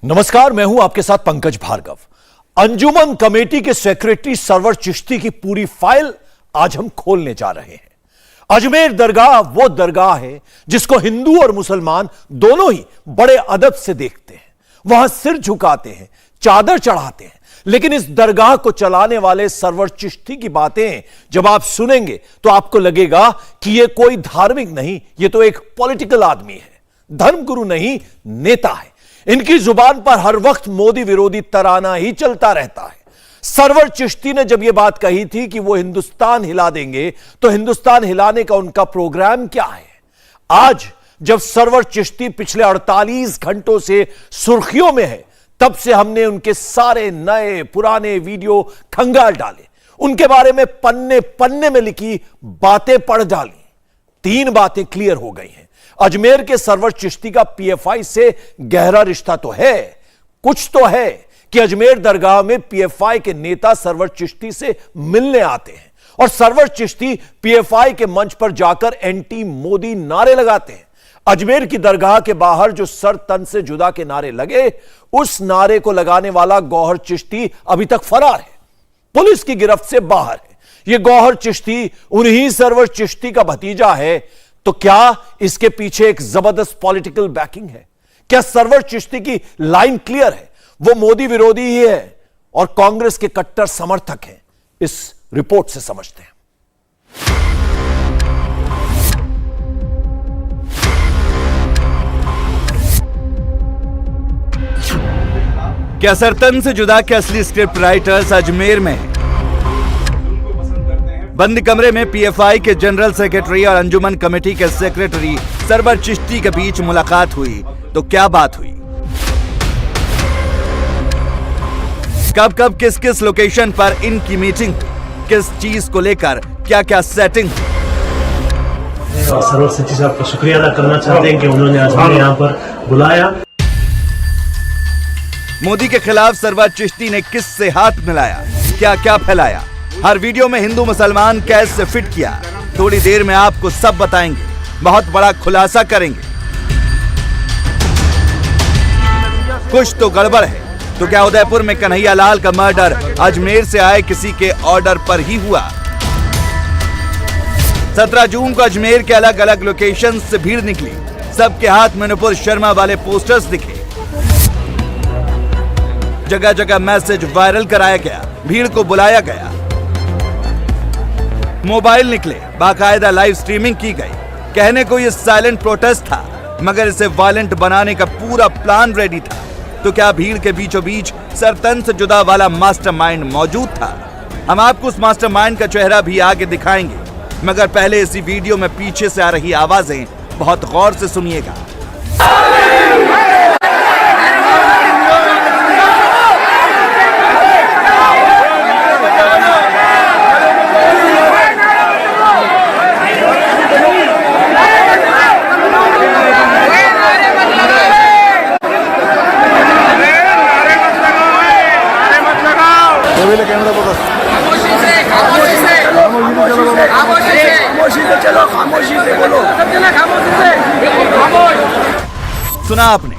नमस्कार, मैं हूं आपके साथ पंकज भार्गव। अंजुमन कमेटी के सेक्रेटरी सरवर चिश्ती की पूरी फाइल आज हम खोलने जा रहे हैं। अजमेर दरगाह वो दरगाह है जिसको हिंदू और मुसलमान दोनों ही बड़े अदब से देखते हैं, वहां सिर झुकाते हैं, चादर चढ़ाते हैं। लेकिन इस दरगाह को चलाने वाले सरवर चिश्ती की बातें जब आप सुनेंगे तो आपको लगेगा कि यह कोई धार्मिक नहीं, यह तो एक पॉलिटिकल आदमी है, धर्मगुरु नहीं, नेता है। इनकी जुबान पर हर वक्त मोदी विरोधी तराना ही चलता रहता है। सरवर चिश्ती ने जब यह बात कही थी कि वो हिंदुस्तान हिला देंगे, तो हिंदुस्तान हिलाने का उनका प्रोग्राम क्या है? आज जब सरवर चिश्ती पिछले 48 घंटों से सुर्खियों में है, तब से हमने उनके सारे नए पुराने वीडियो खंगाल डाले, उनके बारे में पन्ने पन्ने में लिखी बातें पढ़ डाली। 3 बातें क्लियर हो गई हैं। अजमेर के सरवर चिश्ती का पीएफआई से गहरा रिश्ता तो है, कुछ तो है कि अजमेर दरगाह में पीएफआई के नेता सरवर चिश्ती से मिलने आते हैं और सरवर चिश्ती पीएफआई के मंच पर जाकर एंटी मोदी नारे लगाते हैं। अजमेर की दरगाह के बाहर जो सर तन से जुदा के नारे लगे, उस नारे को लगाने वाला गौहर चिश्ती अभी तक फरार है, पुलिस की गिरफ्त से बाहर है। यह गौहर चिश्ती उन्हीं सरवर चिश्ती का भतीजा है। तो क्या इसके पीछे एक जबरदस्त पॉलिटिकल बैकिंग है? क्या सरवर चिश्ती की लाइन क्लियर है? वो मोदी विरोधी ही है और कांग्रेस के कट्टर समर्थक हैं? इस रिपोर्ट से समझते हैं। क्या सरतन से जुदा के असली स्क्रिप्ट राइटर्स अजमेर में हैं? बंद कमरे में पीएफआई के जनरल सेक्रेटरी और अंजुमन कमेटी के सेक्रेटरी सरवर चिश्ती के बीच मुलाकात हुई तो क्या बात हुई? कब कब किस किस लोकेशन पर इनकी मीटिंग, किस चीज को लेकर क्या क्या सेटिंग? सरवर चिश्ती साहब का शुक्रिया अदा करना चाहते हैं कि उन्होंने आज हमें यहाँ पर बुलाया। मोदी के खिलाफ सरवर चिश्ती ने किस से हाथ मिलाया, क्या क्या फैलाया? हर वीडियो में हिंदू मुसलमान कैसे फिट किया, थोड़ी देर में आपको सब बताएंगे। बहुत बड़ा खुलासा करेंगे। कुछ तो गड़बड़ है। तो क्या उदयपुर में कन्हैया लाल का मर्डर अजमेर से आए किसी के ऑर्डर पर ही हुआ? 17 जून को अजमेर के अलग अलग लोकेशन से भीड़ निकली, सबके हाथ में नुपुर शर्मा वाले पोस्टर्स दिखे, जगह जगह मैसेज वायरल कराया गया, भीड़ को बुलाया गया, मोबाइल निकले, बाकायदा लाइव स्ट्रीमिंग की गई। कहने को यह साइलेंट प्रोटेस्ट था, मगर इसे वायलेंट बनाने का पूरा प्लान रेडी था। तो क्या भीड़ के बीचों बीच सरतन से जुदा वाला मास्टरमाइंड मौजूद था? हम आपको उस मास्टरमाइंड का चेहरा भी आगे दिखाएंगे, मगर पहले इसी वीडियो में पीछे से आ रही आवाजें बहुत गौर से सुनिएगा। सुना आपने,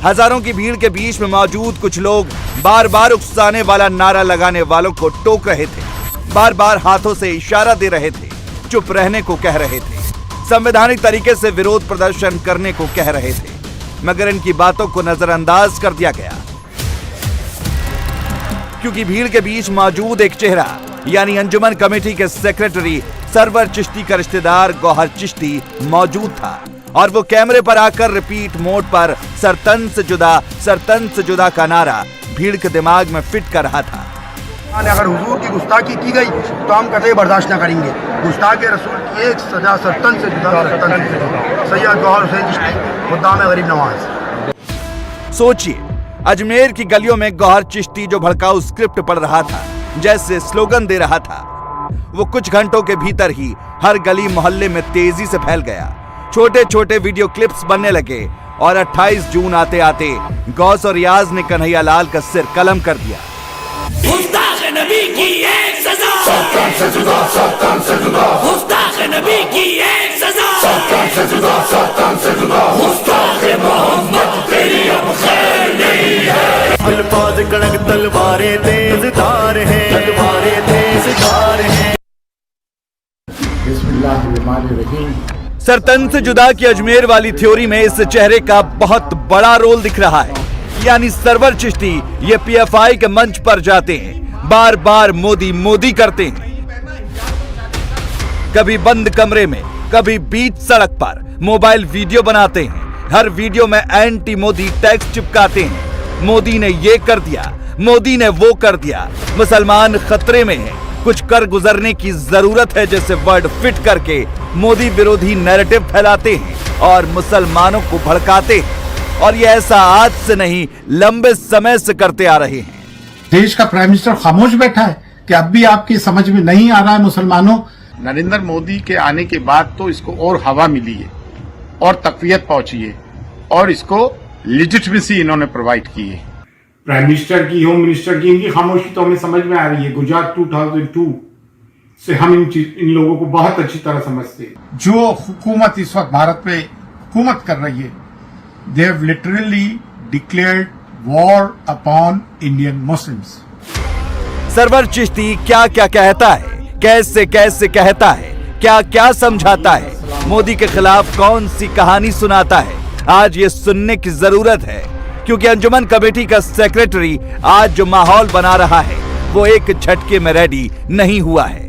हजारों की भीड़ के बीच में मौजूद कुछ लोग बार बार उकसाने वाला नारा लगाने वालों को टोक रहे थे, बार बार हाथों से इशारा दे रहे थे, चुप रहने को कह रहे थे, संवैधानिक तरीके से विरोध प्रदर्शन करने को कह रहे थे, मगर इनकी बातों को नजरअंदाज कर दिया गया, क्योंकि भीड़ के बीच मौजूद एक चेहरा यानी अंजुमन कमेटी के सेक्रेटरी सरवर चिश्ती का रिश्तेदार गौहर चिश्ती मौजूद था और वो कैमरे पर आकर रिपीट मोड पर सरतन से जुदा का नारा भीड़ के दिमाग में फिट कर रहा था। अगर हुजूर की गुस्ताखी की गई तो हम कतई बर्दाश्त न करेंगे। गुस्ताख रसूल की एक सजा सरतन से जुदा सैयद गौहर हुसैन चिश्ती मुद्दाम गरीब नवाज। सोचिए, अजमेर की गलियों में गौहर चिश्ती जो भड़काऊ स्क्रिप्ट पढ़ रहा था, जैसे स्लोगन दे रहा था, वो कुछ घंटों के भीतर ही हर गली मोहल्ले में तेजी से फैल गया। छोटे छोटे वीडियो क्लिप्स बनने लगे और 28 जून आते आते गौस और रियाज ने कन्हैया लाल का सिर कलम कर दिया। गुस्ताख नबी की एक सजा, गुस्ताख नबी की एक सजा, गुस्ताख मोहम्मद तेरी अब खैर नहीं है। बिस्मिल्लाहिर्रहमानिर्रहीम। सरतन से जुदा की अजमेर वाली थ्योरी में इस चेहरे का बहुत बड़ा रोल दिख रहा है। यानी सरवर चिश्ती ये पीएफआई के मंच पर जाते हैं, बार बार मोदी मोदी करते हैं, कभी बंद कमरे में, कभी बीच सड़क पर मोबाइल वीडियो बनाते हैं। हर वीडियो में एंटी मोदी टैक्स चिपकाते हैं। मोदी ने ये कर दिया, मोदी ने वो कर दिया, मुसलमान खतरे में हैं, कुछ कर गुजरने की जरूरत है जैसे वर्ड फिट करके मोदी विरोधी नैरेटिव फैलाते हैं और मुसलमानों को भड़काते हैं। और ये ऐसा आज से नहीं, लंबे समय से करते आ रहे हैं। देश का प्राइम मिनिस्टर खामोश बैठा है कि अब भी आपकी समझ में नहीं आ रहा है मुसलमानों। नरेंद्र मोदी के आने के बाद तो इसको और हवा मिली है और तकवीयत पहुंची है और इसको लिजिटिमेसी इन्होंने प्रोवाइड की है। प्राइम मिनिस्टर की, होम मिनिस्टर की, इनकी खामोशी तो हमें समझ में आ रही है। गुजरात 2002 से हम इन लोगों को बहुत अच्छी तरह समझते हैं। जो हुकूमत इस वक्त भारत पे हुकूमत कर रही है, they have literally declared war upon Indian Muslims. Sarwar Chishti क्या क्या कहता है, कैसे कैसे कहता है, क्या क्या समझाता है, मोदी के खिलाफ कौन सी कहानी सुनाता है, आज ये सुनने की जरूरत है। क्योंकि अंजुमन कमेटी का सेक्रेटरी आज जो माहौल बना रहा है वो एक झटके में रेडी नहीं हुआ है।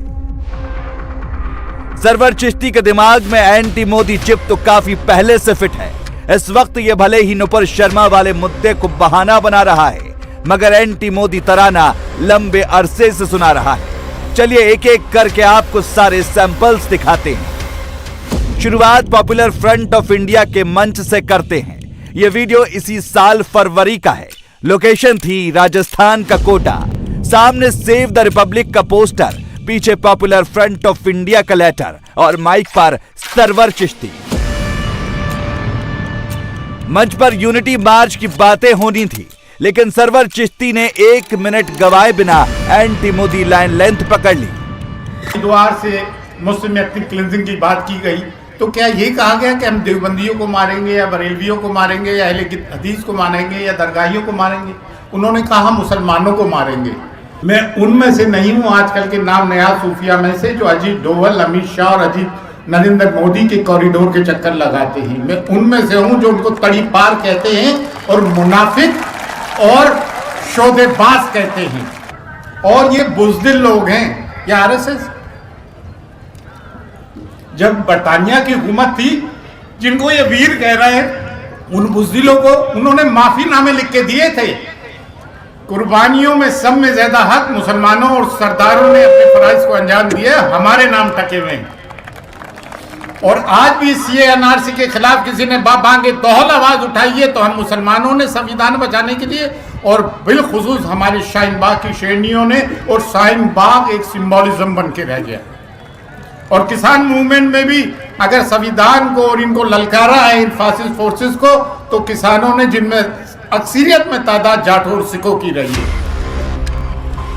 सरवर चिश्ती के दिमाग में एंटी मोदी चिप तो काफी पहले से फिट है। इस वक्त ये भले ही नुपुर शर्मा वाले मुद्दे को बहाना बना रहा है, मगर एंटी मोदी तराना लंबे अरसे से सुना रहा है। चलिए एक एक करके आपको सारे सैंपल्स दिखाते हैं। शुरुआत पॉपुलर फ्रंट ऑफ इंडिया के मंच से करते हैं। यह वीडियो इसी साल फरवरी का है। लोकेशन थी राजस्थान का कोटा। सामने सेव द रिपब्लिक का पोस्टर, पीछे पॉपुलर फ्रंट ऑफ इंडिया का लेटर और माइक पर सरवर चिश्ती। मंच पर यूनिटी मार्च की बातें होनी थी, लेकिन सरवर चिश्ती ने 1 मिनट गवाए बिना एंटी मोदी लाइन लेंथ पकड़ ली। द्वार से मुस्लिम एथनिक क्लींजिंग की बात की गई तो क्या ये कहा गया कि हम देवबंदियों को मारेंगे या बरेलवियों को मारेंगे या अहले हदीस को मारेंगे या दरगाहियों को मारेंगे? उन्होंने कहा मुसलमानों को मारेंगे। मैं उनमें से नहीं हूं आजकल के नाम नया सूफिया में से जो अजीत डोवल, अमित शाह और नरेंद्र मोदी के कॉरिडोर के चक्कर लगाते हैं। मैं उनमें से हूं जो उनको तड़ी पार कहते हैं और मुनाफिक और शोधेबाज कहते हैं। और ये बुज़दिल लोग हैं। ये आरएसएस जब बरतानिया की हुकूमत थी, जिनको ये वीर कह रहे हैं, उन बुज़दिलों को उन्होंने माफीनामे लिख के दिए थे। कुर्बानियों में सब में ज्यादा हक मुसलमानों और सरदारों ने अपने फराइज को अंजाम दिया, हमारे नाम टके हुए हैं। और आज भी सीए एनआरसी के खिलाफ किसी ने बांगे दोहल आवाज उठाई है तो हम मुसलमानों ने संविधान बचाने के लिए और बिलखुसूस हमारे शाहीन बाग की शेरनियों ने, और शाहीन बाग एक सिंबॉलिज्म बन के रह गया। और किसान मूवमेंट में भी अगर संविधान को और इनको ललकारा है इन फासिस्ट फोर्सेस को, तो किसानों ने, जिनमें अक्सरियत में तादाद जाट और सिखों की रही है।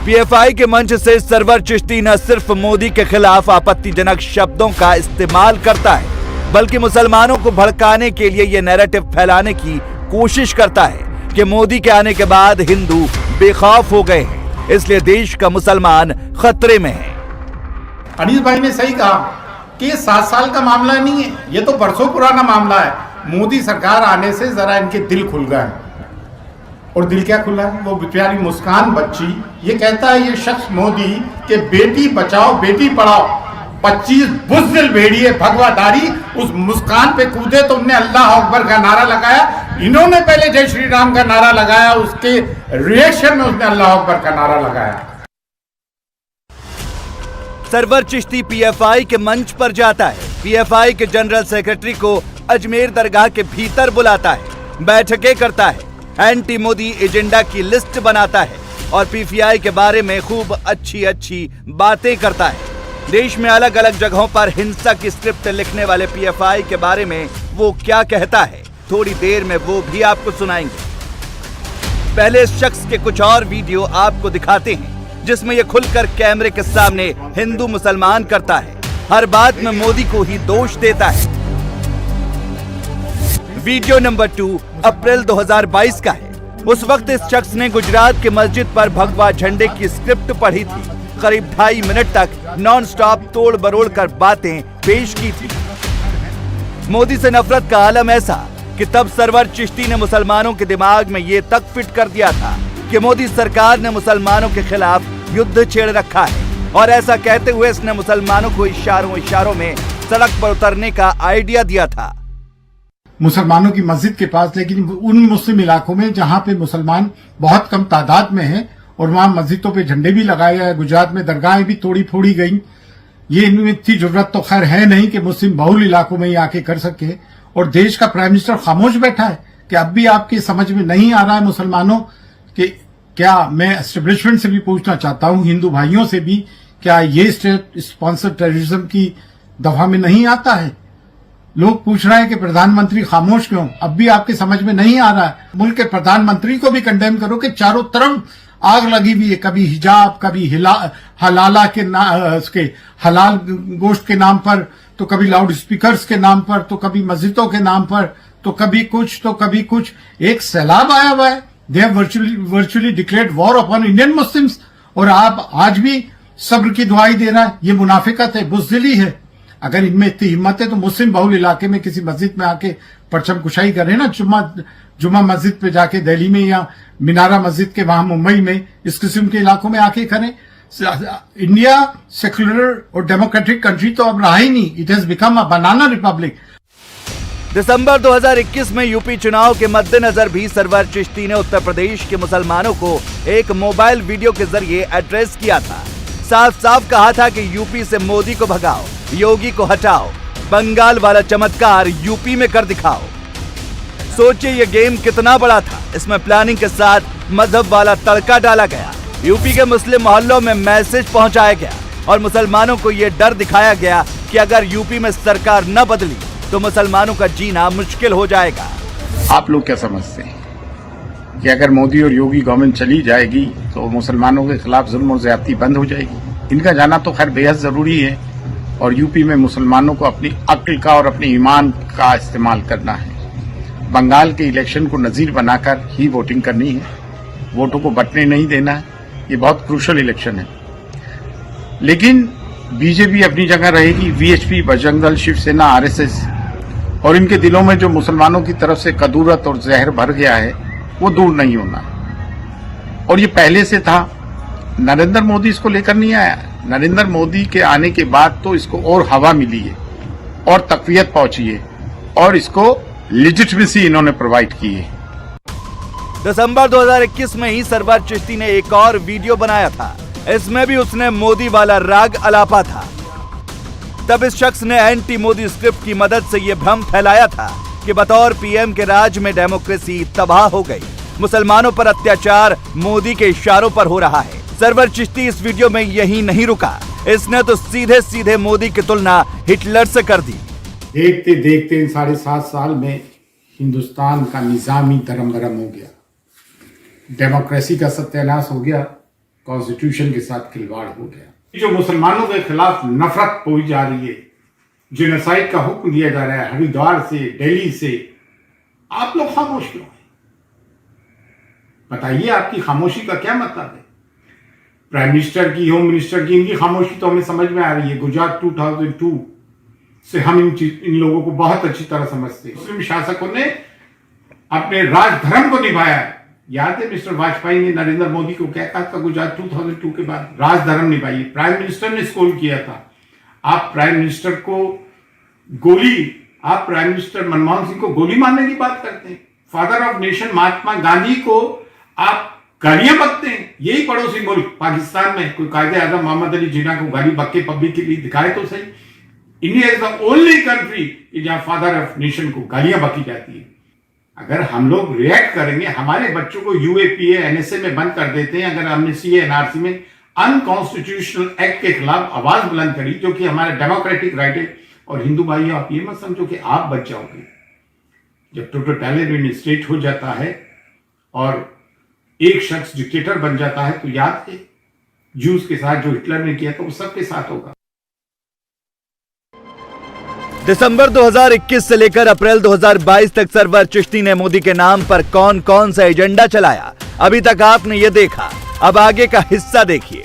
पीएफआई के मंच से सरवर चिश्ती न सिर्फ मोदी के खिलाफ आपत्तिजनक शब्दों का इस्तेमाल करता है, बल्कि मुसलमानों को भड़काने के लिए यह नैरेटिव फैलाने की कोशिश करता है कि मोदी के आने के बाद हिंदू बेखौफ हो गए हैं, इसलिए देश का मुसलमान खतरे में है। अनीस भाई ने सही कहा कि ये 7 साल का मामला नहीं है, ये तो बरसों पुराना मामला है। मोदी सरकार आने से जरा इनके दिल खुल गए हैं। और दिल क्या खुला है? वो बेचारी मुस्कान बच्ची ये कहता है ये शख्स मोदी के बेटी बचाओ बेटी पढ़ाओ 25 बुज़दिल भेड़िए भगवादारी उस मुस्कान पे कूदे तो उनने अल्लाह अकबर का नारा लगाया। इन्होंने पहले जय श्री राम का नारा लगाया, उसके रिएक्शन में उसने अल्लाह अकबर का नारा लगाया। सरवर चिश्ती पीएफआई के मंच पर जाता है, पीएफआई के जनरल सेक्रेटरी को अजमेर दरगाह के भीतर बुलाता है, बैठकें करता है, एंटी मोदी एजेंडा की लिस्ट बनाता है और पीएफआई के बारे में खूब अच्छी अच्छी बातें करता है। देश में अलग अलग जगहों पर हिंसा की स्क्रिप्ट लिखने वाले पीएफआई के बारे में वो क्या कहता है, थोड़ी देर में वो भी आपको सुनाएंगे। पहले इस शख्स के कुछ और वीडियो आपको दिखाते हैं जिसमें ये खुलकर कैमरे के सामने हिंदू मुसलमान करता है, हर बात में मोदी को ही दोष देता है। वीडियो नंबर 2 अप्रैल 2022 का है। उस वक्त इस शख्स ने गुजरात के मस्जिद पर भगवा झंडे की स्क्रिप्ट पढ़ी थी। करीब 2.5 मिनट तक नॉन स्टॉप तोड़ बरोड़ कर बातें पेश की थी। मोदी से नफरत का आलम ऐसा कि तब सरवर चिश्ती ने मुसलमानों के दिमाग में ये तक फिट कर दिया था कि मोदी सरकार ने मुसलमानों के खिलाफ युद्ध छेड़ रखा है, और ऐसा कहते हुए इसने मुसलमानों को इशारों में सड़क पर उतरने का आइडिया दिया था। मुसलमानों की मस्जिद के पास, लेकिन उन मुस्लिम इलाकों में जहां पे मुसलमान बहुत कम तादाद में हैं और वहां मस्जिदों पे झंडे भी लगाए गए, गुजरात में दरगाहें भी तोड़ी फोड़ी गई। ये इनमें इतनी जरूरत तो खैर है नहीं कि मुस्लिम बहुल इलाकों में ही आके कर सके, और देश का प्राइम मिनिस्टर खामोश बैठा है कि अब भी आपकी समझ में नहीं आ रहा है मुसलमानों कि क्या, मैं एस्टेब्लिशमेंट से भी पूछना चाहता हूं, हिंदू भाइयों से भी, क्या ये स्टेट स्पॉन्सर्ड टेररिज्म की दफा में नहीं आता है? लोग पूछ रहे हैं कि प्रधानमंत्री खामोश क्यों, अब भी आपके समझ में नहीं आ रहा है? मुल्क के प्रधानमंत्री को भी कंडेम करो कि चारों तरफ आग लगी हुई है, कभी हिजाब, कभी हलाला के उसके हलाल गोश्त के नाम पर, तो कभी लाउड स्पीकर्स के नाम पर, तो कभी मस्जिदों के नाम पर, तो कभी कुछ तो कभी कुछ। एक सैलाब आया हुआ है, they have virtually declared war upon Indian Muslims, और आप आज भी सब्र की दुआई दे रहा है। ये मुनाफिकत है, बुज़दिली है। अगर इनमें इतनी हिम्मत है तो मुस्लिम बहुल इलाके में किसी मस्जिद में आके परचम कुशाई करें ना, जुम्मा मस्जिद पे जाके दिल्ली में, या मीनारा मस्जिद के वहां मुंबई में, इस किस्म के इलाकों में आके करें। इंडिया सेक्युलर और डेमोक्रेटिक कंट्री तो अब रहा ही नहीं, it has become a banana republic. दिसंबर 2021 में यूपी चुनाव के मद्देनजर भी सरवर चिश्ती ने उत्तर प्रदेश के मुसलमानों को एक मोबाइल वीडियो के जरिए एड्रेस किया था। साफ साफ कहा था कि यूपी से मोदी को भगाओ, योगी को हटाओ, बंगाल वाला चमत्कार यूपी में कर दिखाओ। सोचिए ये गेम कितना बड़ा था। इसमें प्लानिंग के साथ मजहब वाला तड़का डाला गया, यूपी के मुस्लिम मोहल्लों में मैसेज पहुंचाया गया और मुसलमानों को ये डर दिखाया गया कि अगर यूपी में सरकार न बदली तो मुसलमानों का जीना मुश्किल हो जाएगा। आप लोग क्या समझते हैं कि अगर मोदी और योगी गवर्नमेंट चली जाएगी तो मुसलमानों के खिलाफ जुल्म और ज्यादती बंद हो जाएगी? इनका जाना तो खैर बेहद जरूरी है, और यूपी में मुसलमानों को अपनी अक्ल का और अपने ईमान का इस्तेमाल करना है। बंगाल के इलेक्शन को नजीर बनाकर ही वोटिंग करनी है, वोटों को बंटने नहीं देना है। ये बहुत क्रूशल इलेक्शन है। लेकिन बीजेपी अपनी जगह रहेगी, वीएचपी, बजरंग दल, शिवसेना, आरएसएस, और इनके दिलों में जो मुसलमानों की तरफ से कदूरत और जहर भर गया है वो दूर नहीं होना। और ये पहले से था, नरेंद्र मोदी इसको लेकर नहीं आया। नरेंद्र मोदी के आने के बाद तो इसको और हवा मिली है और तकवीयत पहुंची है, और इसको लेजिटिमेसी इन्होंने प्रोवाइड की है। दिसंबर 2021 में ही सरवर चिश्ती ने एक और वीडियो बनाया था। इसमें भी उसने मोदी वाला राग अलापा था। तब इस शख्स ने एंटी मोदी स्क्रिप्ट की मदद से यह भ्रम फैलाया था कि बतौर पीएम के राज में डेमोक्रेसी तबाह हो गई, मुसलमानों पर अत्याचार मोदी के इशारों पर हो रहा है। सरवर चिश्ती इस वीडियो में यही नहीं रुका, इसने तो सीधे सीधे मोदी की तुलना हिटलर से कर दी। देखते देखते इन 7.5 साल में हिंदुस्तान का निजामी धर्म हो गया, डेमोक्रेसी का सत्यानाश हो गया, कॉन्स्टिट्यूशन के साथ खिलवाड़ हो गया। जो मुसलमानों के खिलाफ नफरत बोई जा रही है, जेनोसाइड का हुक्म दिया जा रहा है हरिद्वार से, दिल्ली से, आप लोग खामोश क्यों हैं? बताइए, आपकी खामोशी का क्या मतलब है? प्राइम मिनिस्टर की, होम मिनिस्टर की, इनकी खामोशी तो हमें समझ में आ रही है। गुजरात 2002 से हम इन लोगों को बहुत अच्छी तरह समझते हैं। मुस्लिम शासकों ने अपने राजधर्म को निभाया। याद है मिस्टर वाजपेयी ने नरेंद्र मोदी को क्या कहा था गुजरात 2002 के बाद? राजधर्म निभाइए। प्राइम मिनिस्टर ने स्कोर किया था। आप प्राइम मिनिस्टर को आप प्राइम मिनिस्टर मनमोहन सिंह को गोली मारने की बात करते हैं। Father of nation Mahatma Gandhi को आप गालियां बकते हैं। यही पड़ोसी मुल्क पाकिस्तान में कोई कायदे आजम मोहम्मद अली जिन्ना को गाली बक्के पब्लिक के लिए दिखाए तो सही। India is the only country जहां फादर ऑफ नेशन को गालियां बकी जाती है। अगर हम लोग रिएक्ट करेंगे, हमारे बच्चों को यूएपीए एनएसए में बंद कर देते हैं। अगर हमने सीए एनआरसी में अनकॉन्स्टिट्यूशनल एक्ट के खिलाफ आवाज बुलंद करी, जो कि हमारा डेमोक्रेटिक राइट है। और हिंदू भाइयों, आप ये मत समझो कि आप बच जाओगे। जब टोटलिटेरियन स्टेट हो जाता है और एक शख्स डिक्टेटर बन जाता है, तो याद है जूस के साथ जो हिटलर ने किया था वो सबके साथ होगा। दिसंबर 2021 से लेकर अप्रैल 2022 तक सरवर चिश्ती ने मोदी के नाम पर कौन कौन सा एजेंडा चलाया, अभी तक आपने ये देखा। अब आगे का हिस्सा देखिए।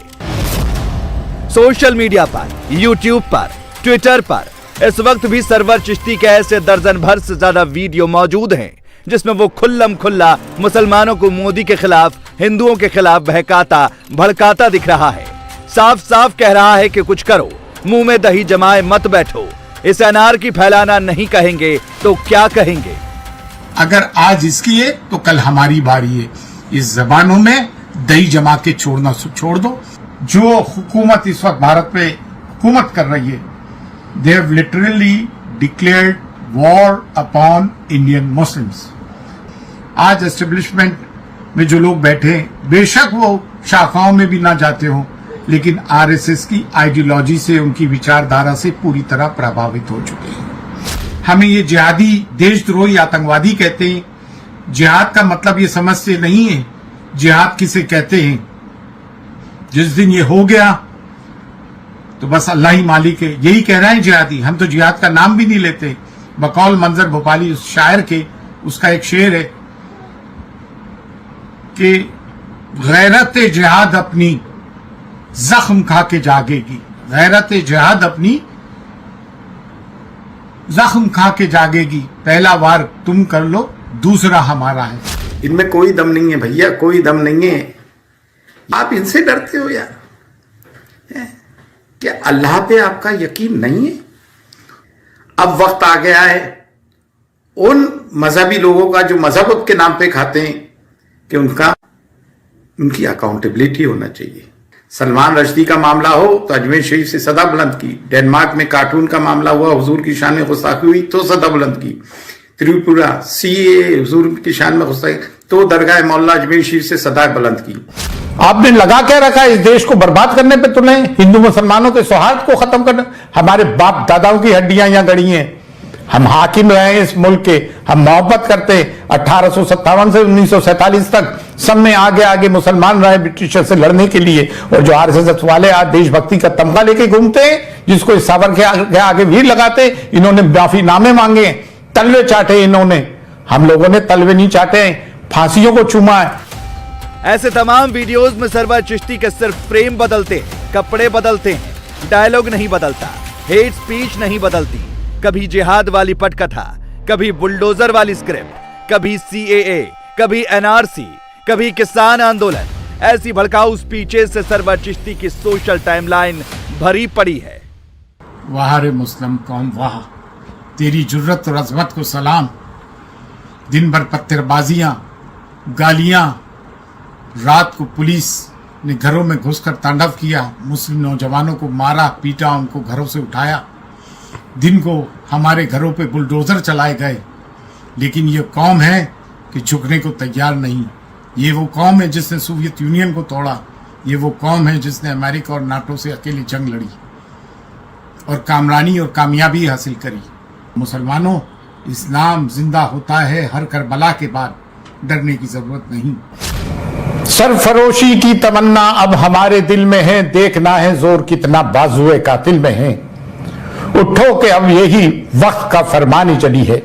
सोशल मीडिया पर, यूट्यूब पर, ट्विटर पर इस वक्त भी सरवर चिश्ती के ऐसे दर्जन भर से ज्यादा वीडियो मौजूद हैं जिसमें वो खुल्लम खुल्ला मुसलमानों को मोदी के खिलाफ, हिंदुओं के खिलाफ बहकाता भड़काता दिख रहा है। साफ साफ कह रहा है कि कुछ करो, मुंह में दही जमाए मत बैठो। इसे अनारकी फैलाना नहीं कहेंगे तो क्या कहेंगे? अगर आज इसकी है तो कल हमारी बारी है। इस जबानों में दही जमा के छोड़ना छोड़ दो। जो हुकूमत इस वक्त भारत पे हुकूमत कर रही है, they have literally declared war upon Indian Muslims. आज एस्टेब्लिशमेंट में जो लोग बैठे हैं, बेशक वो शाखाओं में भी ना जाते हो, लेकिन आरएसएस की आइडियोलॉजी से, उनकी विचारधारा से पूरी तरह प्रभावित हो चुके हैं। हमें ये जिहादी, देशद्रोही, आतंकवादी कहते हैं। जिहाद का मतलब ये समझते नहीं है जिहाद किसे कहते हैं। जिस दिन ये हो गया तो बस अल्लाह ही मालिक है, यही कह रहे हैं जिहादी। हम तो जिहाद का नाम भी नहीं लेते। बकौल मंजर भोपाली उस शायर के, उसका एक शेर है कि गैरत जिहाद अपनी जख्म खा के जागेगी। गैरत जिहाद अपनी जख्म खा के जागेगी। पहला वार तुम कर लो, दूसरा हमारा है। इनमें कोई दम नहीं है भैया, कोई दम नहीं है। आप इनसे डरते हो यार? क्या अल्लाह पे आपका यकीन नहीं है? अब वक्त आ गया है उन मजहबी लोगों का जो मजहब के नाम पे खाते हैं कि उनकी अकाउंटेबिलिटी होना चाहिए। सलमान रश्दी का मामला हो तो अजमेर शरीफ से सदा बुलंद की। डेनमार्क में कार्टून का मामला हुआ, हुजूर की शान में गुस्ताखी हुई तो सदा बुलंद की। त्रिपुरा सीए हुजूर की शान में गुस्ताखी तो दरगाह मौला अजमेर शरीफ से सदा बुलंद की। आपने लगा क्या रखा इस देश को बर्बाद करने पे? तुमने हिंदू मुसलमानों के सौहार्द को खत्म करना। हमारे बाप दादाओं की हड्डियां यहां गड़ी हैं। हम हाकिम रहे हैं इस मुल्क के, हम मोहब्बत करते। 1857 से 1947 तक सब में आगे आगे मुसलमान रहे ब्रिटिशर से लड़ने के लिए। और जो आरएसएस वाले आज देशभक्ति का तमगा लेके घूमते हैं, जिसको इस सावर के आगे वीर लगाते, इन्होंने माफीनामे मांगे, तलवे चाटे इन्होंने। हम लोगों ने तलवे नहीं चाटे, फांसियों को चूमा है। ऐसे तमाम वीडियोस में सरवर चिश्ती के सिर्फ फ्रेम बदलते हैं, कपड़े बदलते हैं, डायलॉग नहीं बदलता, हेट स्पीच नहीं बदलती। कभी जिहाद वाली पटकथा, कभी बुलडोजर वाली स्क्रिप्ट, कभी सीएए, कभी एनआरसी, कभी किसान आंदोलन। ऐसी भड़काऊ स्पीचेस से सरवर चिश्ती की सोशल टाइमलाइन भरी पड़ी है। वाह रे मुस्लिम कौम वाह, तेरी जुर्रत और अजमत को सलाम। दिन भर पत्थरबाजियां, गालियां, रात को पुलिस ने घरों में घुसकर तांडव किया, मुस्लिम नौजवानों को मारा, पीटा, उनको घरों से उठाया। दिन को हमारे घरों पे बुलडोजर चलाए गए। लेकिन ये कौम है कि झुकने को तैयार नहीं। ये वो कौम है जिसने सोवियत यूनियन को तोड़ा। ये वो कौम है जिसने अमेरिका और नाटो से अकेली जंग लड़ी और कामरानी और कामयाबी हासिल करी। मुसलमानों, इस्लाम जिंदा होता है हर करबला के बाद, डरने की जरूरत नहीं। सरफरोशी की तमन्ना अब हमारे दिल में है, देखना है जोर कितना बाजुए कातिल में है। उठो कि अब यही वक्त का फरमानी चली है।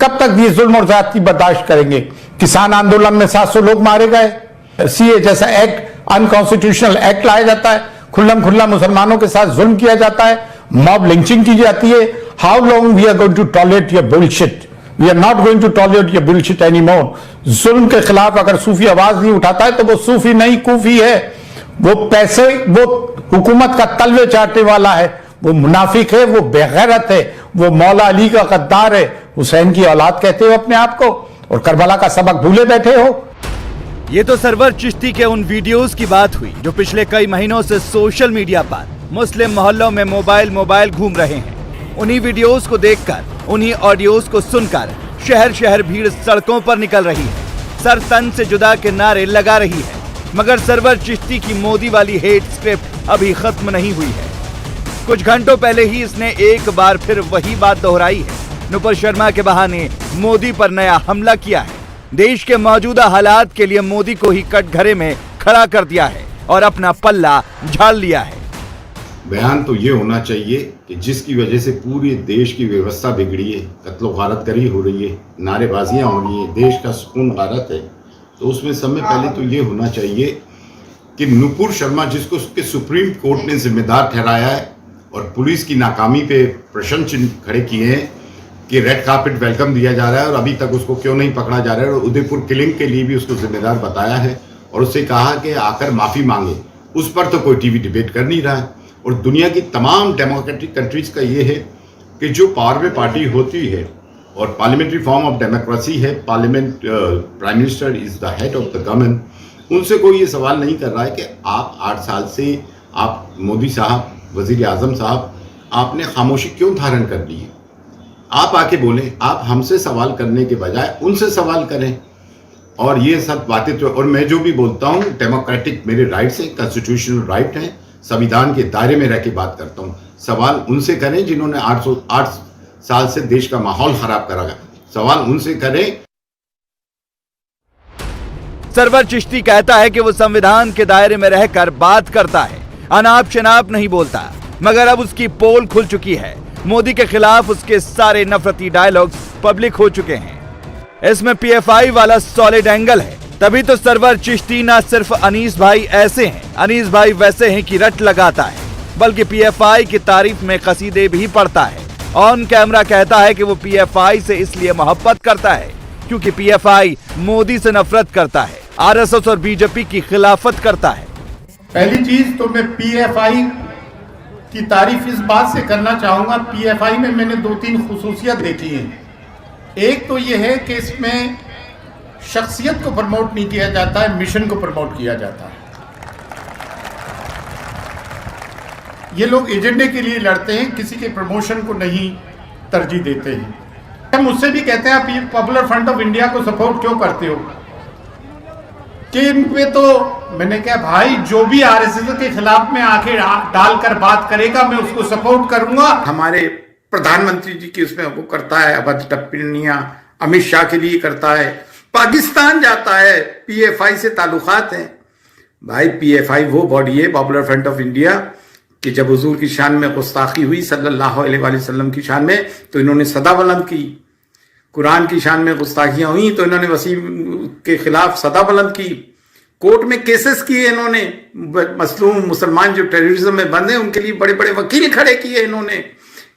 कब तक ये जुल्म और ज्यादती बर्दाश्त करेंगे? किसान आंदोलन में 700 लोग मारे गए। सीए जैसा एक्ट, अनकॉन्स्टिट्यूशनल एक्ट लाया जाता है, खुल्लम खुल्ला मुसलमानों के साथ जुल्म किया जाता है, मॉब लिंचिंग की जाती है। How long we are going to tolerate your bullshit? We are not going to tolerate your bullshit anymore. जुल्म के खिलाफ अगर सूफी आवाज नहीं उठाता है तो वो सूफी नहीं, कूफी है। वो पैसे, वो हुकूमत का तलवे चाटने वाला है, वो मुनाफिक है, वो बेगैरत है, वो मौला अली का गद्दार है। हुसैन की औलाद कहते हो अपने आप को और करबला का सबक भूले बैठे हो। ये तो सरवर चिश्ती के उन वीडियोस की बात हुई जो पिछले कई महीनों से सोशल मीडिया पर मुस्लिम मोहल्लों में मोबाइल घूम रहे हैं। उन्हीं वीडियोस को देखकर, उन्हीं ऑडियोस को सुनकर शहर शहर भीड़ सड़कों पर निकल रही है, सर तन से जुदा के नारे लगा रही है। मगर सरवर चिश्ती की मोदी वाली हेट स्क्रिप्ट अभी खत्म नहीं हुई है। कुछ घंटों पहले ही इसने एक बार फिर वही बात दोहराई है। नुपुर शर्मा के बहाने मोदी पर नया हमला किया है। देश के मौजूदा हालात के लिए मोदी को ही कटघरे में खड़ा कर दिया है और अपना पल्ला झाड़ लिया है। बयान तो ये होना चाहिए कि जिसकी वजह से पूरे देश की व्यवस्था बिगड़ी है, कत्लो गारतगरी हो रही है, नारेबाजियां हो रही है, देश का सुकून गारत है, तो उसमें सब में पहले तो ये होना चाहिए कि नुपुर शर्मा, जिसको उसके सुप्रीम कोर्ट ने जिम्मेदार ठहराया है और पुलिस की नाकामी पे प्रश्न चिन्ह खड़े किए हैं कि रेड कार्पेट वेलकम दिया जा रहा है और अभी तक उसको क्यों नहीं पकड़ा जा रहा है, और उदयपुर किलिंग के लिए भी उसको जिम्मेदार बताया है और उससे कहा कि आकर माफी मांगे, उस पर तो कोई टीवी डिबेट कर नहीं रहा है। और दुनिया की तमाम डेमोक्रेटिक कंट्रीज का ये है कि जो पावर में पार्टी होती है और पार्लियामेंट्री फॉर्म ऑफ डेमोक्रेसी है, parliament prime minister is the head of the government, उनसे कोई ये सवाल नहीं कर रहा है कि आप 8 साल से आप मोदी साहब, वजीर आजम साहब, आपने खामोशी क्यों धारण कर ली है। आप आके बोलें, आप हमसे सवाल करने के बजाय उनसे सवाल करें। और ये सब बातें तो, और मैं जो भी बोलता हूँ डेमोक्रेटिक मेरे राइट्स हैं, कॉन्स्टिट्यूशनल राइट हैं, संविधान के दायरे में रह के बात करता हूँ। सवाल उनसे करें जिन्होंने 8 साल से देश का माहौल खराब करा गया, सवाल उनसे करें। सरवर चिश्ती कहता है कि वो संविधान के दायरे में रहकर बात करता है, अनाप शनाप नहीं बोलता, मगर अब उसकी पोल खुल चुकी है। मोदी के खिलाफ उसके सारे नफरती डायलॉग्स पब्लिक हो चुके हैं। इसमें पीएफआई वाला सॉलिड एंगल है। तभी तो सरवर चिश्ती ना सिर्फ अनीस भाई ऐसे हैं, अनीस भाई वैसे हैं कि रट लगाता है, बल्कि पीएफआई की तारीफ में कसीदे भी पढ़ता है। ऑन कैमरा कहता है कि वो पीएफआई से इसलिए मोहब्बत करता है क्योंकि पीएफआई मोदी से नफरत करता है, आरएसएस और बीजेपी की खिलाफत करता है। पहली चीज तो मैं पीएफआई की तारीफ इस बात से करना चाहूंगा, पीएफआई में मैंने 2-3 खुसूसियत देखी हैं। एक तो यह है कि इसमें शख्सियत को प्रमोट नहीं किया जाता है, मिशन को प्रमोट किया जाता है। ये लोग एजेंडे के लिए लड़ते हैं, किसी के प्रमोशन को नहीं तरजीह देते हैं। हम मुझसे भी कहते हैं आप पॉपुलर फ्रंट ऑफ इंडिया को सपोर्ट क्यों करते हो, कि इन पे तो मैंने कहा भाई जो भी आरएसएस के खिलाफ में आंखें डालकर बात करेगा मैं उसको सपोर्ट करूंगा। हमारे प्रधानमंत्री जी की उसमें वो करता है अभद्र टिप्पणियां, अमित शाह के लिए करता है, पाकिस्तान जाता है, पीएफआई से ताल्लुकात हैं। भाई पीएफआई वो बॉडी है, पॉपुलर फ्रंट ऑफ इंडिया, कि जब हुजूर की शान में गुस्ताखी हुई सल्लल्लाहु अलैहि वसल्लम की शान में तो इन्होंने सदा बुलंद की, कुरान की शान में गुस्ताखियां हुई तो इन्होंने वसीम के खिलाफ सदा बुलंद की, कोर्ट में केसेस किए इन्होंने, मसलूम मुसलमान जो टेररिज्म में बंद हैं उनके लिए बड़े बड़े वकील खड़े किए इन्होंने।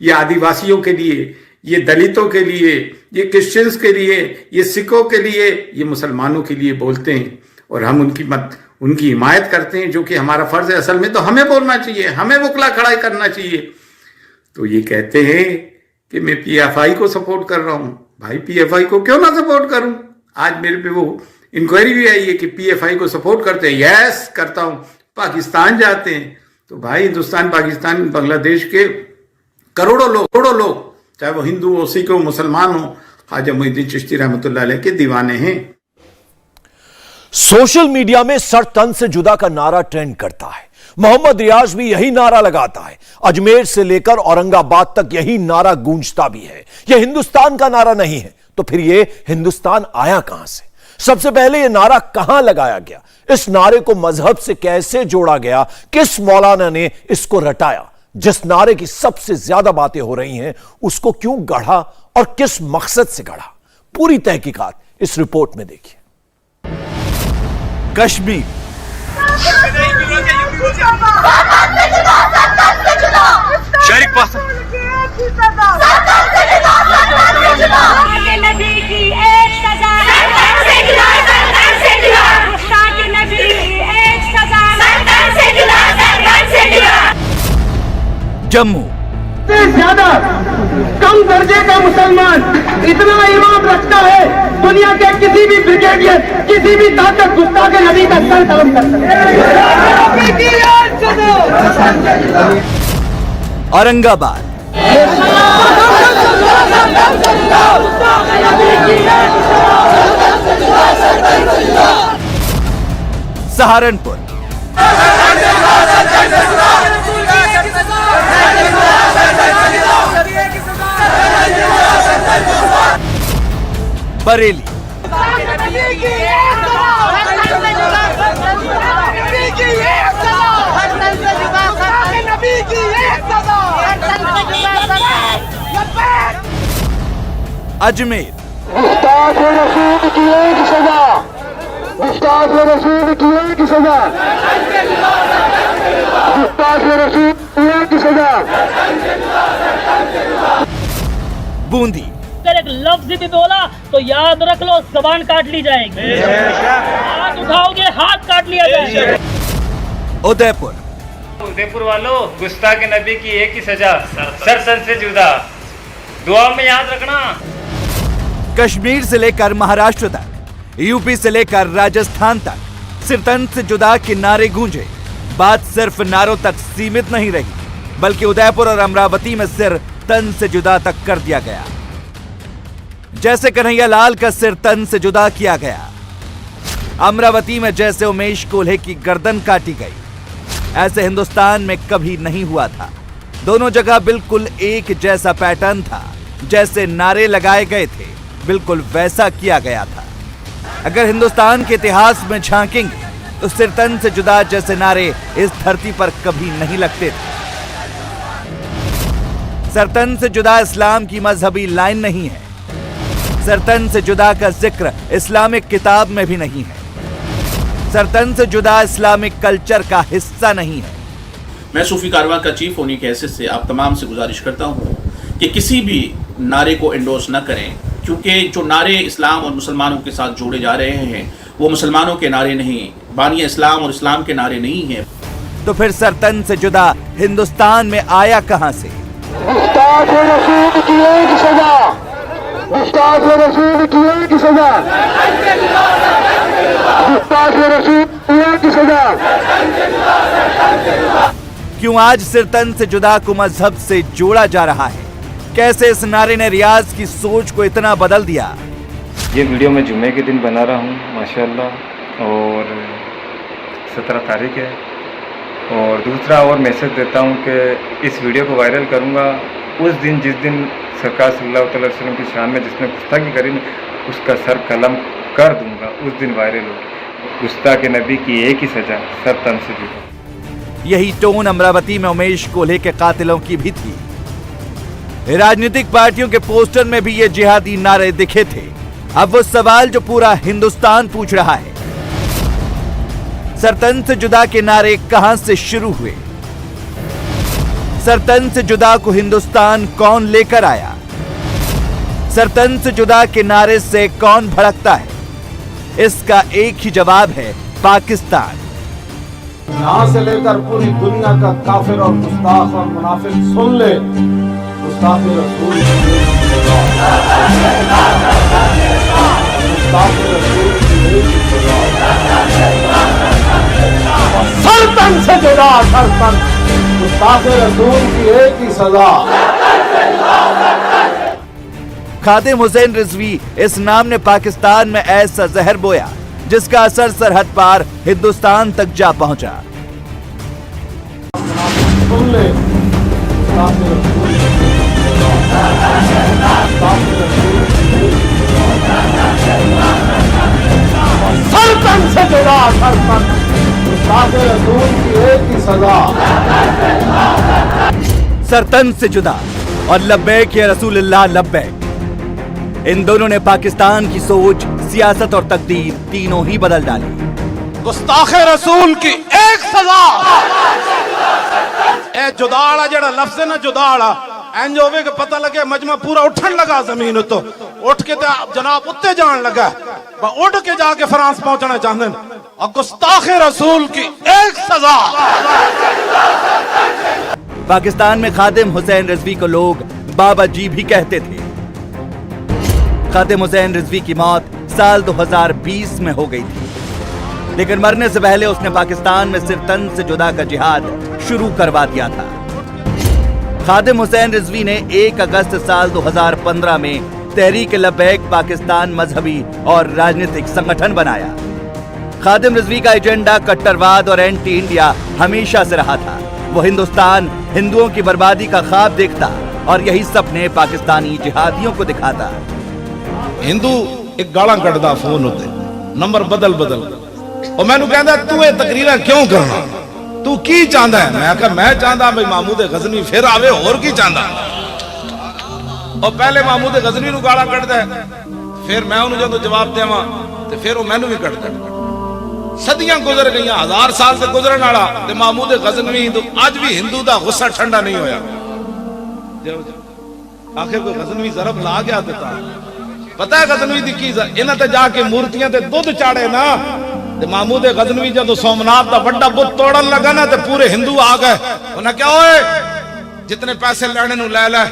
ये आदिवासियों के लिए, ये दलितों के लिए, ये क्रिश्चियंस के लिए, ये सिखों के लिए, ये मुसलमानों के लिए बोलते हैं और हम उनकी हिमायत करते हैं, जो कि हमारा फर्ज है। असल में तो हमें बोलना चाहिए, हमें वकला खड़ा करना चाहिए। तो ये कहते हैं कि मैं पीएफआई को सपोर्ट कर रहा हूं। भाई पीएफआई को क्यों ना सपोर्ट करूं? आज मेरे पे वो इंक्वायरी भी आई है कि पीएफआई को सपोर्ट करते हैं। यस करता हूं। पाकिस्तान जाते हैं तो भाई हिंदुस्तान, पाकिस्तान, बांग्लादेश के करोड़ों लोग चाहे वो हिंदू हो, सिख हो, मुसलमान हो, ख्वाजा मोइनुद्दीन चिश्ती रहमतुल्लाह अलैह के दीवाने हैं। सोशल मीडिया में सर तन से जुदा का नारा ट्रेंड करता है। मोहम्मद रियाज भी यही नारा लगाता है। अजमेर से लेकर औरंगाबाद तक यही नारा गूंजता भी है। यह हिंदुस्तान का नारा नहीं है तो फिर यह हिंदुस्तान आया कहां से? सबसे पहले यह नारा कहां लगाया गया? इस नारे को मजहब से कैसे जोड़ा गया? किस मौलाना ने इसको रटाया? जिस नारे की सबसे ज्यादा बातें हो रही हैं उसको क्यों गढ़ा और किस मकसद से गढ़ा? पूरी तहकीकात इस रिपोर्ट में देखिए। कश्मीर जम्मू ज्यादा कम दर्जे का मुसलमान इतना ईमान रखता है, दुनिया के किसी भी ब्रिगेडियर, किसी भी ताकत गुस्ताखे नबी का सर कलम कर सकता है। औरंगाबाद सहारनपुर बरेली अजमेर गुस्ताख रसूल की एक ही सजा, गुस्ताख रसूल की एक ही सजा। बूंदी अगर एक लफ्ज भी बोला तो याद रख लो जबान काट ली जाएगी, हाथ उठाओगे हाथ काट लिया जाएगा। उदयपुर उदयपुर वालों, गुस्ताख नबी की एक ही सजा, सर से जुदा, दुआ में याद रखना। कश्मीर से लेकर महाराष्ट्र तक, यूपी से लेकर राजस्थान तक सिरतन से जुदा के नारे गूंजे। बात सिर्फ नारों तक सीमित नहीं रही, बल्कि उदयपुर और अमरावती में सिर तन से जुदा तक कर दिया गया। जैसे कन्हैया लाल का सिर तन से जुदा किया गया, अमरावती में जैसे उमेश कोल्हे की गर्दन काटी गई, ऐसे हिंदुस्तान में कभी नहीं हुआ था। दोनों जगह बिल्कुल एक जैसा पैटर्न था, जैसे नारे लगाए गए थे बिल्कुल वैसा किया गया था। अगर हिंदुस्तान के इतिहास में झांकेंगे तो सिरतन से जुदा जैसे नारे इस धरती पर कभी नहीं लगते थे। सरतन से जुदा इस्लाम की मजहबी लाइन नहीं है, सरतन से जुदा का जिक्र इस्लामिक किताब में भी नहीं है, सरतन से जुदा इस्लामिक कल्चर का हिस्सा नहीं है। मैं सूफी कारवां का चीफ होने की हैसियत से आप तमाम से गुजारिश करता हूँ कि किसी भी नारे को एंडोर्स न करें, क्योंकि जो नारे इस्लाम और मुसलमानों के साथ जोड़े जा रहे हैं वो मुसलमानों के नारे नहीं, बानिया इस्लाम और इस्लाम के नारे नहीं हैं। तो फिर सरतन से जुदा हिंदुस्तान में आया कहां से? गुस्ताख रसूल की एक सजा, गुस्ताख रसूल की एक सजा, गुस्ताख रसूल की एक सजा। क्यों आज सिरतन से जुदा को मजहब से जोड़ा जा रहा है? कैसे इस नारे ने रियाज की सोच को इतना बदल दिया? ये वीडियो मैं जुमे के दिन बना रहा हूँ माशाल्लाह, और 17 तारीख है। और दूसरा और मैसेज देता हूँ कि इस वीडियो को वायरल करूँगा उस दिन जिस दिन सरकार सल्लल्लाहु अलैहि वसल्लम की शान में जिसने गुस्ताखी करी उसका सर कलम कर दूंगा, उस दिन वायरल हो। गुस्ताख नबी की एक ही सजा, सर तन से जुदा। यही टोन अमरावती में उमेश कोल्हे के कातिलों की भी थी। राजनीतिक पार्टियों के पोस्टर में भी ये जिहादी नारे दिखे थे। अब वो सवाल जो पूरा हिंदुस्तान पूछ रहा है, सरतन से जुदा के नारे कहां से शुरू हुए? सरतन से जुदा को हिंदुस्तान कौन लेकर आया? सरतन से जुदा के नारे से कौन भड़कता है? इसका एक ही जवाब है, पाकिस्तान। यहां से लेकर पूरी दुनिया का काफिर और गुस्ताख और मुनाफिक सुन ले, गुस्ताख रसूल सरतन से जुदा, सरतन गुस्ताख रसूल की एक ही सजा। खादिम हुसैन रिजवी इस नाम ने पाकिस्तान में ऐसा जहर बोया जिसका असर सरहद पार हिंदुस्तान तक जा पहुंचा। सुन ले, सरतन से जुदा, सरतन गुस्ताख रसूल की एक ही सजा। सरतन से जुदा और लब्बैक या रसूलुल्लाह लब्बैक, इन दोनों ने पाकिस्तान की सोच, सियासत और तकदीर तीनों ही बदल डाली। गुस्ताख रसूल की एक सजा। ए जुदाड़ा जेड़ा लफ्ज है ना, जुदाड़ा इंज होवे के पता लगे मजमा पूरा उठन लगा जमीन तो उठ के जनाब उत्ते जान लगा, उठ के जाके फ्रांस पहुंचना चाहते हैं। और गुस्ताख रसूल की एक सजा। पाकिस्तान में खादिम हुसैन रिजवी को लोग बाबा जी भी कहते थे। खादिम हुसैन रिजवी की मौत साल 2020 में हो गई थी, लेकिन मरने से पहले उसने पाकिस्तान में सिरतन से जुदा का जिहाद शुरू करवा दिया था। खादिम हुसैन रिजवी ने 1 अगस्त साल 2015 में तहरीक लब्बैक पाकिस्तान मजहबी और राजनीतिक संगठन बनाया। खादिम रिजवी का एजेंडा कट्टरवाद और एंटी इंडिया हमेशा से रहा था। वो हिंदुस्तान हिंदुओं की बर्बादी का ख्वाब देखता और यही सपने पाकिस्तानी जिहादियों को दिखाता। हिंदू एक गाला कटदा फोन होते नंबर बदल बदल और मैनू कहंदा तू ये तकरीरा क्यों करना, तू की चाहता है? मैं कहा मैं चाहता भाई महमूद गजनी फिर आवे, और की चाहता? और पहले महमूद गजनी नू गाला कटदा है, फिर मैं उन्हें जो जवाब देवां ते फिर वो मैनू भी कटदा। सदियां गुजर गई, 1000 साल से गुजरन वाला ते महमूद गजनवी हिंदू अज भी हिंदू दा गुस्सा ठंडा नहीं होया। आखिर कोई गजनवी जरब ला गया देता पता है गजनवी दी की इन्हां ते जाके मूर्तियां ते दूध चाड़े ना ते महमूद गजनवी जदों सोमनाथ दा बड़ा बुत तोड़न लगा ना ते पूरे हिंदू आ गए। उन्हें क्या होए जितने पैसे लेने नु ले ले,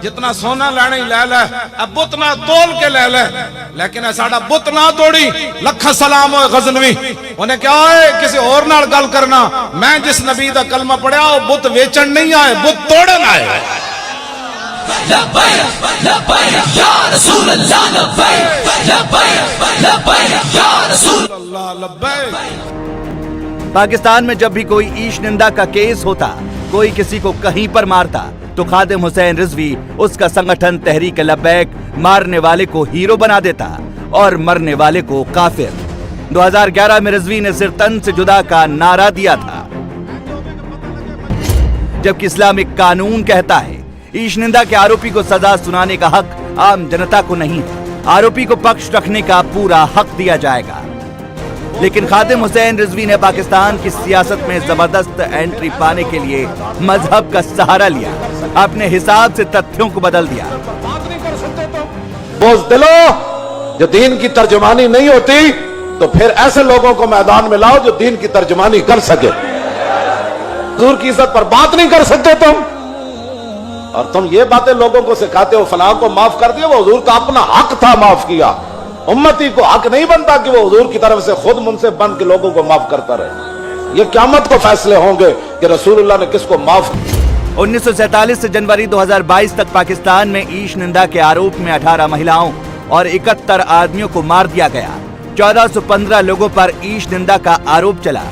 जितना सोना लेने ही ले ले, अब बुत ना तोल के ले ले, लेकिन साडा बुत ना तोड़ी। लख सलाम हो गजनवी। उन्हें क्या है किसी और नाल गल करना, मैं जिस नबी दा कलमा पढ़िया वो बुत वेचन नहीं आए, बुत तोड़न आए। पाकिस्तान में जब भी कोई ईश निंदा का केस होता, कोई किसी को कहीं पर मारता, तो खादिम हुसैन रिजवी उसका संगठन तहरीक लब्बैक मारने वाले को हीरो बना देता और मरने वाले को काफिर। 2011 में रिजवी ने सिर तन से जुदा का नारा दिया था, जबकि इस्लामिक कानून कहता है ईश निंदा के आरोपी को सजा सुनाने का हक आम जनता को नहीं है, आरोपी को पक्ष रखने का पूरा हक दिया जाएगा। लेकिन खादिम हुसैन रिजवी ने पाकिस्तान की सियासत में जबरदस्त एंट्री पाने के लिए मजहब का सहारा लिया, अपने हिसाब से तथ्यों को बदल दिया। बुज़दिलों, जो दीन की तर्जुमानी नहीं होती तो फिर ऐसे लोगों को मैदान में लाओ जो दीन की तर्जुमानी कर सके। हुजूर की इज्जत पर बात नहीं कर सकते तुम, और तुम ये बातें लोगों को सिखाते हो फलां को माफ कर दिया, वो हुजूर का अपना हक था माफ किया। उम्मती को हक नहीं बनता कि वो हुजूर की तरफ से खुद मुनसिफ बन के लोगों को माफ करता रहे। ये क़यामत को फैसले होंगे कि रसूलुल्लाह ने किसको माफ। 1947 से जनवरी 2022 तक पाकिस्तान में ईश निंदा के आरोप में 18 महिलाओं और 71 आदमियों को मार दिया गया। 1415 लोगों पर ईश निंदा का आरोप चला।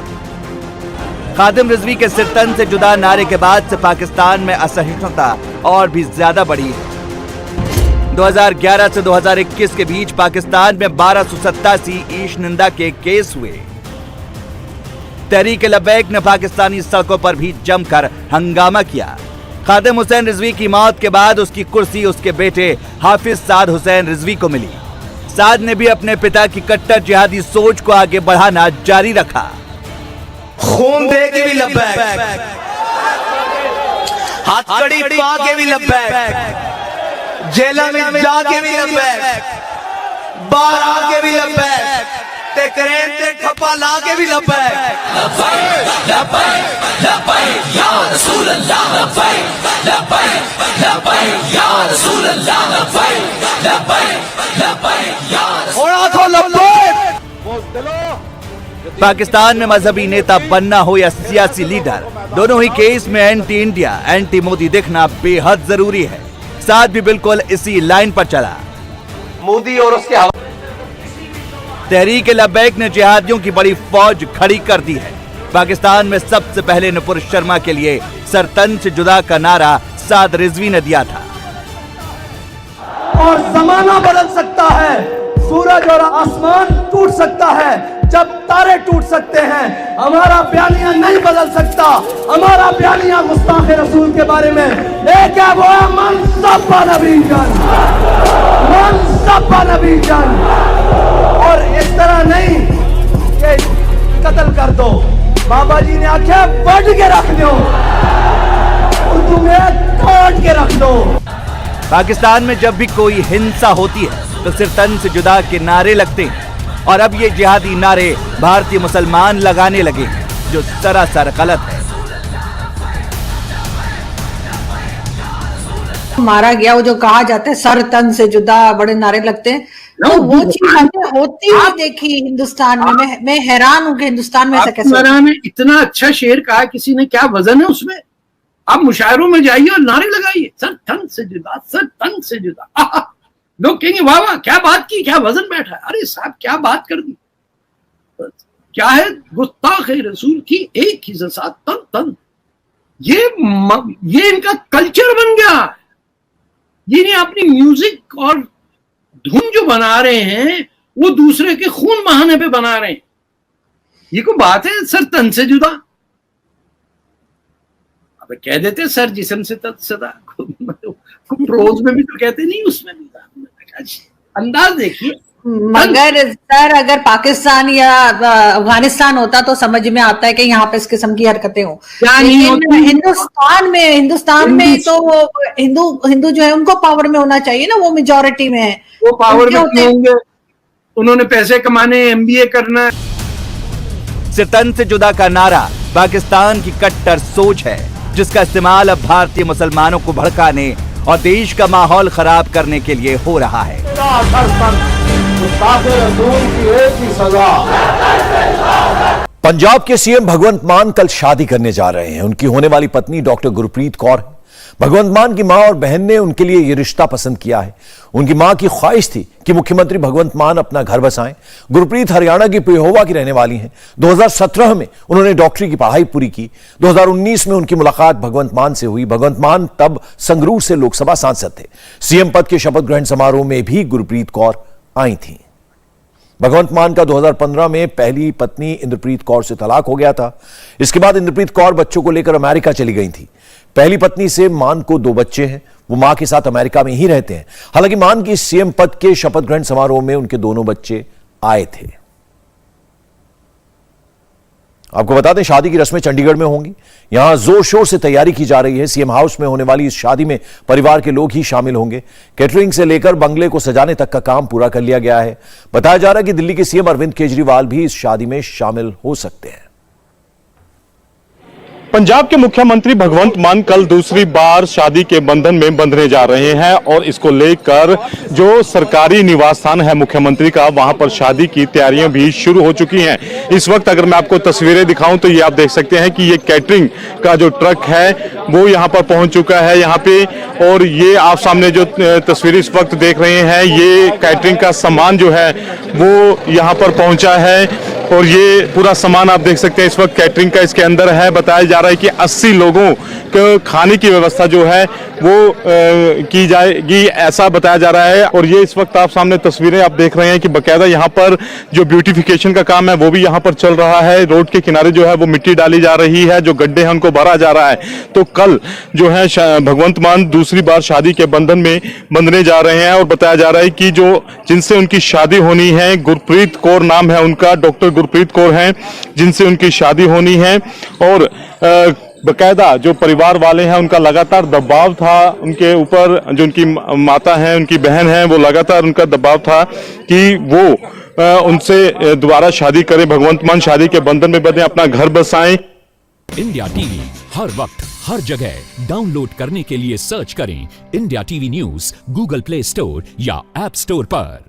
खादिम रिजवी के सिर तन से जुदा नारे के बाद से पाकिस्तान में असहिष्णुता और भी ज्यादा बढ़ी है। 2011 से 2021 के बीच पाकिस्तान में 1287 ईश निंदा के केस हुए। तहरीक लब्बैक ने पाकिस्तानी सड़कों पर भी जमकर हंगामा किया। खादिम हुसैन रिजवी की मौत के बाद उसकी कुर्सी उसके बेटे हाफिज साद हुसैन रिजवी को मिली। साद ने भी अपने पिता की कट्टर जिहादी सोच को आगे बढ़ाना जारी रखा। खून दे के भी लब्बैक, हथकड़ी पा के भी लब्बैक, जेल में जाके भी लब्बैक, बाहर आके भी लब्बैक, ते करें ते ठप्पा ला के भी लब्बैक। लब्बैक लब्बैक लब्बैक या रसूल अल्लाह, लब्बैक लब्बैक लब्बैक या रसूल अल्लाह, लब्बैक लब्बैक लब्बैक या रसूल अल्लाह। पाकिस्तान में मजहबी नेता बनना हो या सियासी लीडर, दोनों ही केस में एंटी इंडिया, एंटी मोदी दिखना बेहद जरूरी है। साथ भी बिल्कुल इसी लाइन पर चला। मोदी और उसके तहरीक लब्बैक ने जिहादियों की बड़ी फौज खड़ी कर दी है। पाकिस्तान में सबसे पहले नुपुर शर्मा के लिए सरतन से जुदा का नारा साद रिजवी ने दिया था। और जमाना बदल सकता है, सूरज और आसमान टूट सकता है, जब तारे टूट सकते हैं, हमारा बयानिया नहीं बदल सकता। हमारा बयानिया गुस्ताख रसूल के बारे में एक है, वो है मन सब्बा नबी जान, मन सब्बा नबी जान। और इस तरह नहीं कि कत्ल कर दो, बाबा जी ने आख्या बढ़ के रख दो, उर्दू में काट के रख दो। पाकिस्तान में जब भी कोई हिंसा होती है तो सिर तन से जुदा के नारे लगते हैं, और अब ये जिहादी नारे भारतीय मुसलमान लगाने लगे हैं, जो सरासर गलत है। मारा गया, वो जो कहा जाता है सर तन से जुदा, बड़े नारे लगते हैं, तो वो चीज हमने होती हुई देखी हिंदुस्तान में। मैं हैरान हूँ कि हिंदुस्तान में ऐसा कैसे। ने इतना अच्छा शेर कहा, किसी ने, क्या वजन है उसमें? आप मुशायरों में जाइए और नारे लगाइए, सर तन से जुदा, सर तन से जुदा। लोग कहेंगे वाह वाह क्या बात की, क्या वजन बैठा है। अरे साहब क्या बात कर दी, क्या है गुस्ताख रसूल की एक ही साथ तन तन। ये इनका कल्चर बन गया। ये नहीं अपनी म्यूजिक और धुन जो बना रहे हैं वो दूसरे के खून बहाने पे बना रहे हैं। ये कोई बात है सर तन से जुदा? अब कह देते सर जिस्म से प्रोज में भी तो कहते नहीं, उसमें भी अंदाज देखिए। मगर सर अगर पाकिस्तान या अफगानिस्तान होता तो समझ में आता है कि यहाँ पे इस किस्म की हरकतें हो। लेकिन हिंदुस्तान में तो हिंदू जो है उनको पावर में होना चाहिए ना, वो मेजॉरिटी में है। वो पावर में क्यों होंगे? उन्होंने पैसे कमाने, MBA करना। से तन से जुदा का नारा पाकिस्तान की कट्टर सोच है, जिसका इस्तेमाल अब भारतीय मुसलमानों को भड़काने और देश का माहौल खराब करने के लिए हो रहा है। पंजाब के सीएम भगवंत मान कल शादी करने जा रहे हैं। उनकी होने वाली पत्नी डॉक्टर गुरप्रीत कौर है। भगवंत मान की मां और बहन ने उनके लिए यह रिश्ता पसंद किया है। उनकी मां की ख्वाहिश थी कि मुख्यमंत्री भगवंत मान अपना घर बसाएं। गुरप्रीत हरियाणा की पेहोवा की रहने वाली हैं। 2017 में उन्होंने डॉक्टरी की पढ़ाई पूरी की। 2019 में उनकी मुलाकात भगवंत मान से हुई। भगवंत मान तब संगरूर से लोकसभा सांसद थे। सीएम पद के शपथ ग्रहण समारोह में भी गुरप्रीत कौर आई थी। भगवंत मान का 2015 में पहली पत्नी इंद्रप्रीत कौर से तलाक हो गया था। इसके बाद इंद्रप्रीत कौर बच्चों को लेकर अमेरिका चली गई थी। पहली पत्नी से मान को 2 बच्चे हैं। वो मां के साथ अमेरिका में ही रहते हैं। हालांकि मान की सीएम पद के शपथ ग्रहण समारोह में उनके दोनों बच्चे आए थे। आपको बता दें, शादी की रस्में चंडीगढ़ में होंगी। यहां जोर शोर से तैयारी की जा रही है। सीएम हाउस में होने वाली इस शादी में परिवार के लोग ही शामिल होंगे। कैटरिंग से लेकर बंगले को सजाने तक का काम पूरा कर लिया गया है। बताया जा रहा है कि दिल्ली के सीएम अरविंद केजरीवाल भी इस शादी में शामिल हो सकते हैं। पंजाब के मुख्यमंत्री भगवंत मान कल दूसरी बार शादी के बंधन में बंधने जा रहे हैं और इसको लेकर जो सरकारी निवास स्थान है मुख्यमंत्री का, वहां पर शादी की तैयारियां भी शुरू हो चुकी हैं। इस वक्त अगर मैं आपको तस्वीरें दिखाऊं तो ये आप देख सकते हैं कि ये कैटरिंग का जो ट्रक है वो यहां पर पहुंच चुका है यहां पे। और ये आप सामने जो तस्वीर इस वक्त देख रहे हैं, ये कैटरिंग का सामान जो है वो यहां पर पहुंचा है। और ये पूरा सामान आप देख सकते हैं इस वक्त कैटरिंग का इसके अंदर है। बताया जा रहा है कि 80 लोगों को खाने की व्यवस्था जो है वो की जाएगी, ऐसा बताया जा रहा है। और ये इस वक्त आप सामने तस्वीरें आप देख रहे हैं कि बकायदा यहाँ पर जो ब्यूटिफिकेशन का काम है वो भी यहाँ पर चल रहा है। रोड के किनारे जो है वो मिट्टी डाली जा रही है, जो गड्ढे हैं उनको भरा जा रहा है। तो कल जो है भगवंत मान दूसरी बार शादी के बंधन में बंधने जा रहे हैं। और बताया जा रहा है कि जो जिनसे उनकी शादी होनी है, गुरप्रीत कौर नाम है उनका, डॉक्टर गुरप्रीत कौर हैं जिनसे उनकी शादी होनी है। और बकायदा जो परिवार वाले हैं उनका लगातार दबाव था उनके ऊपर, जो उनकी माता हैं, उनकी बहन है, वो लगातार उनका दबाव था कि वो उनसे दोबारा शादी करें, भगवंत मान शादी के बंधन में बंधे, अपना घर बसाएं। इंडिया टीवी हर वक्त हर जगह डाउनलोड करने के लिए सर्च करें India TV news Google play store या ऐप स्टोर पर।